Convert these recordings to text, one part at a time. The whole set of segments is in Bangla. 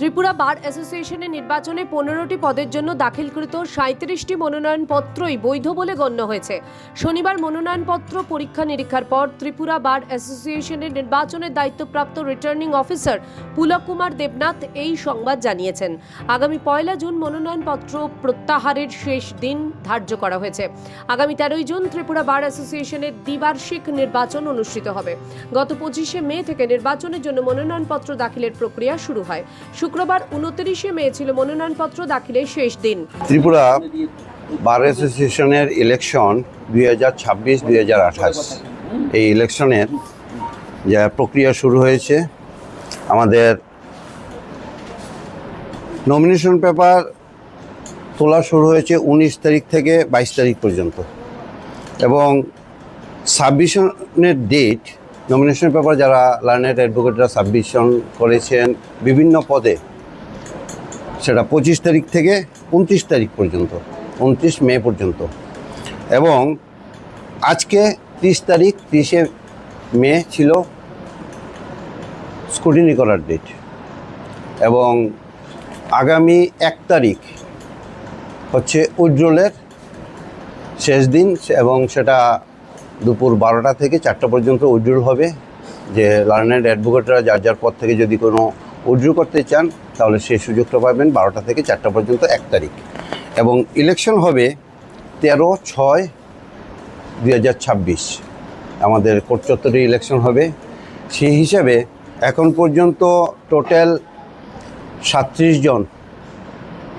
ত্রিপুরা বার অ্যাসোসিয়েশনের নির্বাচনে 15টি পদের জন্য দাখিলকৃত 37টি মনোনয়নপত্রই বৈধ বলে গণ্য হয়েছে। শনিবার মনোনয়নপত্র পরীক্ষা নিরীক্ষার পর ত্রিপুরা বার অ্যাসোসিয়েশনের নির্বাচনের দায়িত্বপ্রাপ্ত রিটার্নিং অফিসার পুলক কুমার দেবনাথ এই সংবাদ জানিয়েছেন। আগামী 1 জুন মনোনয়নপত্র প্রত্যাহারের শেষ দিন ধার্য করা হয়েছে। আগামী 13 জুন ত্রিপুরা বার অ্যাসোসিয়েশনের দ্বিবার্ষিক নির্বাচন অনুষ্ঠিত হবে। গত 25 মে থেকে নির্বাচনের জন্য মনোনয়নপত্র দাখিলের প্রক্রিয়া শুরু হয়। শুক্রবার 29 মে ছিল মনোনয়নপত্র দাখিলের শেষ দিন। ত্রিপুরা বার অ্যাসোসিয়েশনের ইলেকশন 2026-2028 এই ইলেকশনের যা প্রক্রিয়া শুরু হয়েছে। আমাদের নমিনেশন পেপার তোলা শুরু হয়েছে 19 তারিখ থেকে 22 তারিখ পর্যন্ত, এবং সাবমিশনের ডেট নমিনেশন পেপার যারা লার্নেড অ্যাডভোকেটরা সাবমিশন করেছেন বিভিন্ন পদে, সেটা 25 তারিখ থেকে 29 তারিখ পর্যন্ত, 29 মে পর্যন্ত। এবং আজকে 30 মে ছিল স্ক্রুটিনি করার ডেট, এবং আগামী 1 তারিখ হচ্ছে উইথড্রলের শেষ দিন, এবং সেটা দুপুর 12টা থেকে 4টা পর্যন্ত উইথড্রল হবে। যে লার্নেড অ্যাডভোকেটরা যার যার পদ থেকে যদি কোনো উইথড্র করতে চান তাহলে সেই সুযোগটা পাবেন 12টা থেকে 4টা পর্যন্ত 1 তারিখ। এবং ইলেকশন হবে 13/6/2026 আমাদের কোর্ট চত্বরে ইলেকশন হবে। সেই হিসাবে এখন পর্যন্ত টোটাল 37 জন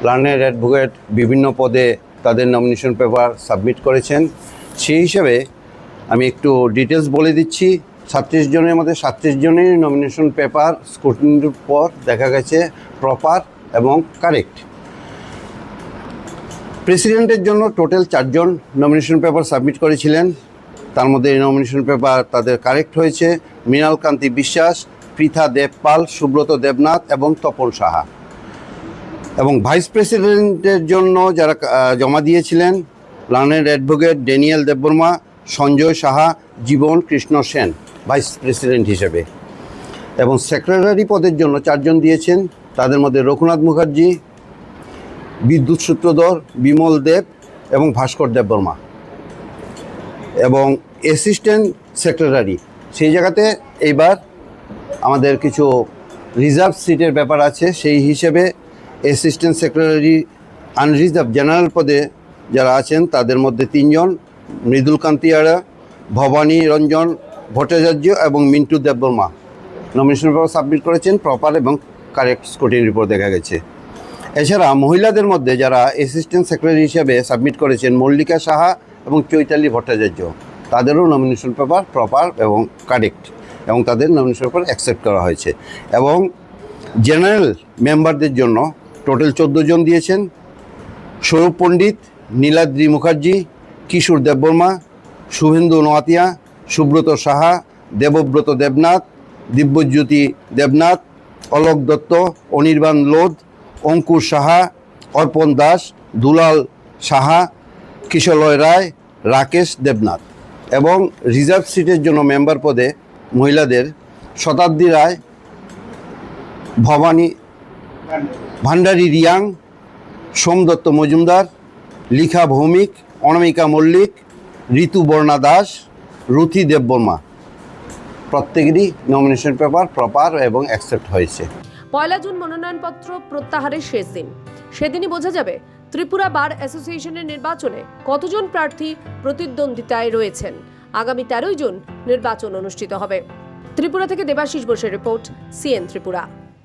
লার্নেড অ্যাডভোকেট বিভিন্ন পদে তাদের নমিনেশন পেপার সাবমিট করেছেন। সেই হিসাবে আমি একটু ডিটেলস বলে দিচ্ছি। 36 জনের মধ্যে 37 জনের নমিনেশন পেপার স্ক্রুটিনির পর দেখা গেছে প্রপার এবং কারেক্ট। প্রেসিডেন্টের জন্য টোটাল 4 জন নমিনেশন পেপার সাবমিট করেছিলেন। তার মধ্যে এই নমিনেশন পেপার তাদের কারেক্ট হয়েছে মৃণাল কান্তি বিশ্বাস, পৃথা দেবপাল, সুব্রত দেবনাথ এবং তপন সাহা। এবং ভাইস প্রেসিডেন্টের জন্য যারা জমা দিয়েছিলেন learned advocate Daniel Debbarma, Sanjay Saha, Jiban Krishna Sen vice president হিসেবে। এবং সেক্রেটারি পদের জন্য 4 জন দিয়েছেন, তাদের মধ্যে রঘুনাথ মুখার্জি, বিদ্যুৎ সূত্রধর, বিমল দেব এবং ভাস্কর দেববর্মা। এবং অ্যাসিস্ট্যান্ট সেক্রেটারি সেই জায়গাতে এইবার আমাদের কিছু রিজার্ভ সিটের ব্যাপার আছে। সেই হিসেবে অ্যাসিস্ট্যান্ট সেক্রেটারি আনরিজার্ভ জেনারেল পদে যারা আছেন তাদের মধ্যে 3 জন, মৃদুল কান্তি আড়া, ভবানী রঞ্জন ভট্টাচার্য এবং Mintu Debbarma nomination paper submit করেছেন প্রপার এবং কারেক্ট স্ক্রুটিনি রিপোর্ট দেখা গেছে। এছাড়া মহিলাদের মধ্যে যারা অ্যাসিস্ট্যান্ট সেক্রেটারি হিসেবে সাবমিট করেছেন মল্লিকা সাহা এবং চৈতালি ভট্টাচার্য, তাদেরও নমিনেশন পেপার প্রপার এবং কারেক্ট, এবং তাদের নমিনেশন পেপার অ্যাকসেপ্ট করা হয়েছে। এবং জেনারেল মেম্বারদের জন্য টোটাল 14 জন দিয়েছেন সৌরভ পণ্ডিত, নীলাদ্রি মুখার্জি, কিশোর দেববর্মা, শুভেন্দু নোয়াতিয়া, সুব্রত সাহা, দেবব্রত দেবনাথ, দিব্যজ্যোতি দেবনাথ, অলোক দত্ত, অনির্বাণ লোধ, অঙ্কুর সাহা, অর্পণ দাস, দুলাল সাহা, কিশলয় রায়, রাকেশ দেবনাথ। এবং রিজার্ভ সিটের জন্য মেম্বার পদে মহিলাদের শতাব্দী রায়, ভবানী ভান্ডারী রিয়াং, সোমদত্ত মজুমদার, লিখা ভৌমিক, অনামিকা মল্লিক, ঋতুবর্ণা দাস, রুথি দেববর্মা প্রত্যেকেরই নমিনেশন পেপার প্রপার এবং অ্যাকসেপ্ট হয়েছে। 1 জুন মনোনয়নপত্র প্রত্যাহারের শেষ দিন। সেদিনই বোঝা যাবে ত্রিপুরা বার অ্যাসোসিয়েশনের নির্বাচনে কতজন প্রার্থী প্রতিদ্বন্দ্বিতায় রয়েছেন। আগামী 13 জুন নির্বাচন অনুষ্ঠিত হবে। ত্রিপুরা থেকে দেবাশিস বোসের রিপোর্ট, সিএন ত্রিপুরা।